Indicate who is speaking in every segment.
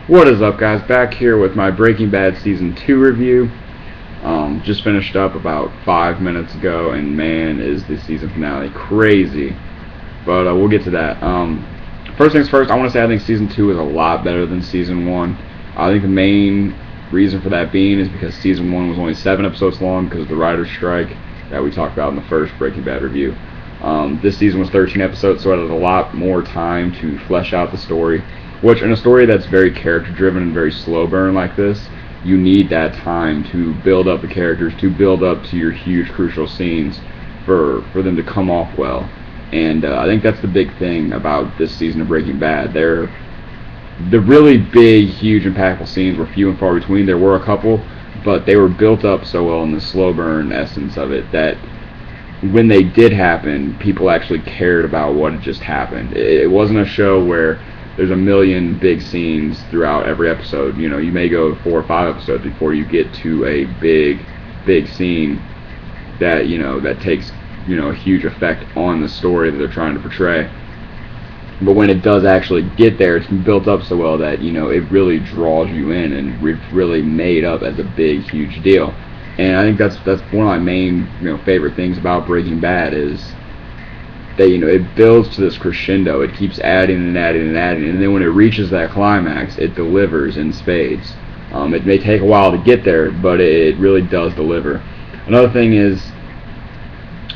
Speaker 1: What is up, guys? Back here with my Breaking Bad Season 2 review. Just finished up about 5 minutes ago, and man, is the season finale crazy. But we'll get to that. First things first, I want to say I think Season 2 is a lot better than Season 1. I think the main reason for that being is because Season 1 was only 7 episodes long because of the writer's strike that we talked about in the first Breaking Bad review. This season was 13 episodes, so it had a lot more time to flesh out the story. Which, in a story that's very character-driven and very slow burn like this, you need that time to build up the characters, to build up to your huge, crucial scenes for them to come off well. And I think that's the big thing about this season of Breaking Bad. The really big, huge, impactful scenes were few and far between. There were a couple, but they were built up so well in the slow burn essence of it that when they did happen, people actually cared about what had just happened. It wasn't a show where there's a million big scenes throughout every episode. You know, you may go 4 or 5 episodes before you get to a big scene that, that takes, a huge effect on the story that they're trying to portray. But when it does actually get there, it's been built up so well that, it really draws you in and it's really made up as a big, huge deal. And I think that's one of my main, favorite things about Breaking Bad is that, it builds to this crescendo. It keeps adding and adding and adding, and then when it reaches that climax, it delivers in spades. It may take a while to get there, but it really does deliver. Another thing is,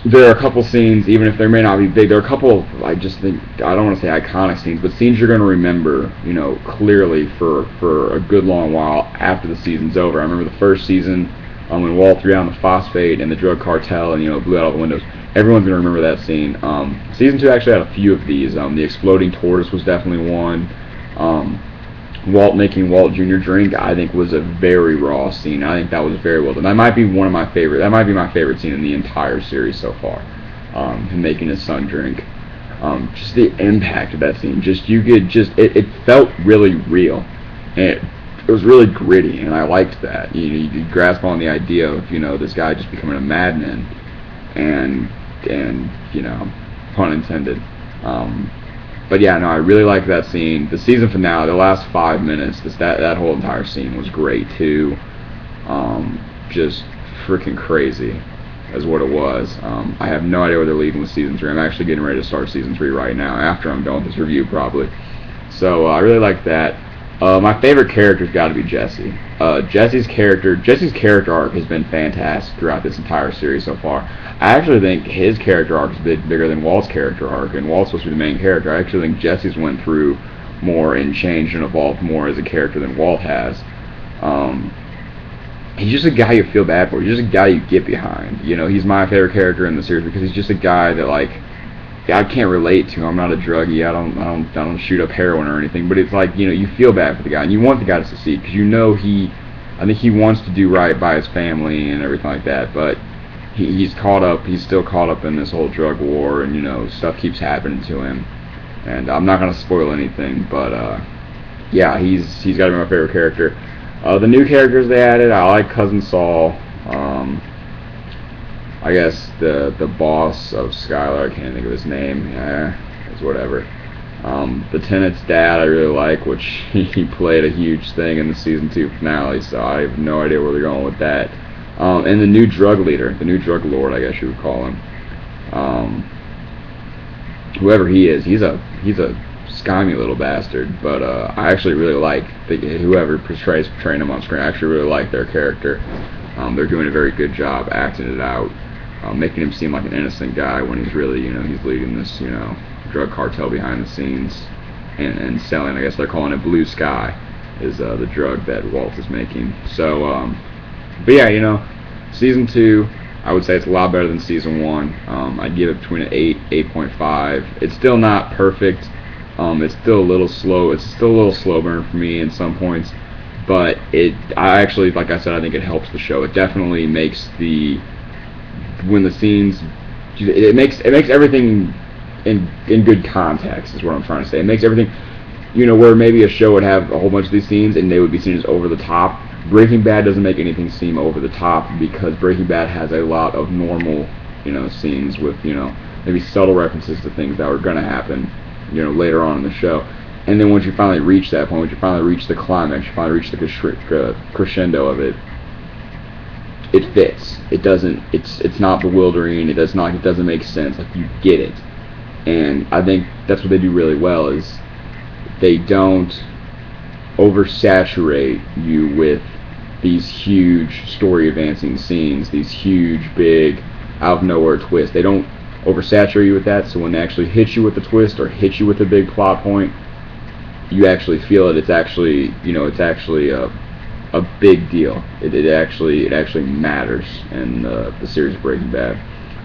Speaker 1: there are a couple scenes, even if they may not be big, there are a couple, I don't want to say iconic scenes, but scenes you're going to remember, clearly for a good long while after the season's over. I remember the first season, when Walt threw down the phosphate and the drug cartel and, blew out all the windows. Everyone's going to remember that scene. Season 2 actually had a few of these. The exploding tortoise was definitely one. Walt making Walt Jr. drink, I think, was a very raw scene. I think that was very well done. That might be my favorite scene in the entire series so far. Him making his son drink. Just the impact of that scene. It felt really real. And it was really gritty, and I liked that. You grasp on the idea of, this guy just becoming a madman. And pun intended. But yeah, no, I really liked that scene. The season finale, the last 5 minutes, that whole entire scene was great too. Just freaking crazy, is what it was. I have no idea where they're leaving with season 3. I'm actually getting ready to start season 3 right now, after I'm done with this review probably. So I really liked that. My favorite character's got to be Jesse. Jesse's character arc has been fantastic throughout this entire series so far. I actually think his character arc is a bit bigger than Walt's character arc, and Walt's supposed to be the main character. I actually think Jesse's went through more and changed and evolved more as a character than Walt has. He's just a guy you feel bad for. He's just a guy you get behind. He's my favorite character in the series because he's just a guy that, I can't relate to. I'm not a druggie. I don't shoot up heroin or anything. But it's like, you feel bad for the guy, and you want the guy to succeed because I think he wants to do right by his family and everything like that. But he's still caught up in this whole drug war, and stuff keeps happening to him. And I'm not gonna spoil anything, but yeah, he's got to be my favorite character. The new characters they added, I like Cousin Saul. I guess the boss of Skylar, I can't think of his name. It's whatever. The Tenant's dad I really like, which he played a huge thing in the season 2 finale, so I have no idea where they're going with that. And the new drug leader, the new drug lord, I guess you would call him. Whoever he is, he's a scummy little bastard, but I actually really like whoever portraying him on screen. I actually really like their character. They're doing a very good job acting it out. Making him seem like an innocent guy when he's really, he's leading this, drug cartel behind the scenes and selling. I guess they're calling it Blue Sky, is the drug that Walt is making. So, but yeah, season 2, I would say it's a lot better than season 1. I'd give it between an 8, 8.5. It's still not perfect. It's still a little slow. It's still a little slow burn for me in some points, but I actually, like I said, I think it helps the show. It definitely makes when the scenes, it makes everything in good context, is what I'm trying to say. It makes everything, where maybe a show would have a whole bunch of these scenes and they would be seen as over the top. Breaking Bad doesn't make anything seem over the top because Breaking Bad has a lot of normal, scenes with, maybe subtle references to things that were going to happen, later on in the show. And then once you finally reach that point, once you finally reach the climax, you finally reach the crescendo of it, it fits. It doesn't. It's not bewildering. It doesn't make sense. Like, you get it. And I think that's what they do really well, is they don't oversaturate you with these huge story advancing scenes, these huge, big, out of nowhere twists. They don't oversaturate you with that, so when they actually hit you with the twist or hit you with a big plot point, you actually feel it. It's actually a big deal. It actually matters in the series Breaking Bad.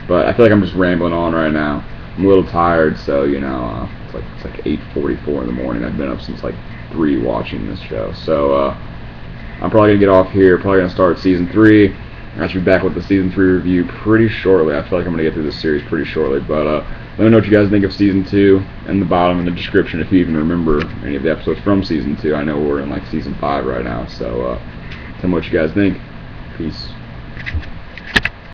Speaker 1: But I feel like I'm just rambling on right now. I'm a little tired, so it's like 8:44 in the morning. I've been up since like 3 watching this show. So I'm probably gonna get off here. Probably gonna start season 3. I should be back with the season 3 review pretty shortly. I feel like I'm gonna get through this series pretty shortly. But let me know what you guys think of season 2 in the bottom in the description if you even remember any of the episodes from season 2. I know we're in like season 5 right now, so tell me what you guys think. Peace.